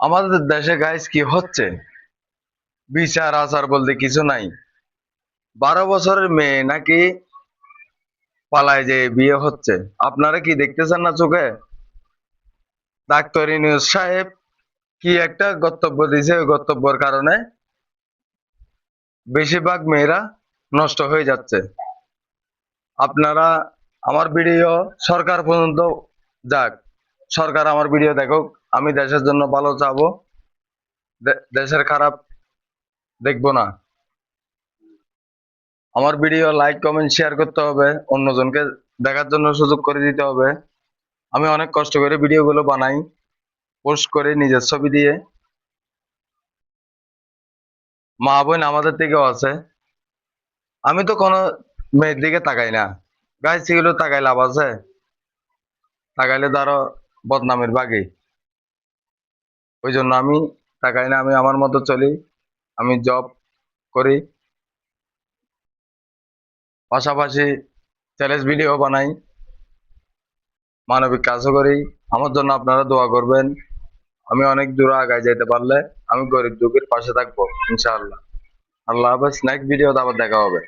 আমাদের দেশে গাইস কি হচ্ছে, বিচার আচার বলতে কিছু নাই। 12 বছরের মেয়ে নাকি পালায় যে বিয়ে হচ্ছে। আপনারা কি দেখতেছেন না চোখে? ডাক্তার ইউনূস সাহেব কি একটা বক্তব্য দিয়েছে, ওই বক্তব্যের কারণে বেশিরভাগ মেয়েরা নষ্ট হয়ে যাচ্ছে। আপনারা আমার ভিডিও সরকার পর্যন্ত যাক, সরকার আমার ভিডিও দেখুক, আমি দেশের জন্য ভালো চাবো, দেশের খারাপ দেখবো না। আমার ভিডিও লাইক কমেন্ট শেয়ার করতে হবে, অন্যজনকে দেখার জন্য সুযোগ করে দিতে হবে। আমি অনেক কষ্ট করে ভিডিওগুলো বানাই, পোস্ট করে নিজের ছবি দিয়ে। মা বোন আমাদের থেকেও আছে। আমি তো কোনো মেয়ের দিকে তাকাই না। গাইস এগুলো তাকাই লাভ আছে? তাকাইলে ধরো বদনামের বাগি। ওই জন্য আমি তাকাই না, আমি আমার মতো চলি। আমি জব করি, পাশাপাশি চ্যালেঞ্জ ভিডিও বানাই, মানবিক কাজও করি। আমার জন্য আপনারা দোয়া করবেন। আমি অনেক দূর আগায় যেতে পারলে আমি গরিব দুঃখীর পাশে থাকবো ইনশাআল্লাহ। আল্লাহ হাফেজ। নেক্সট ভিডিওতে আবার দেখা হবে।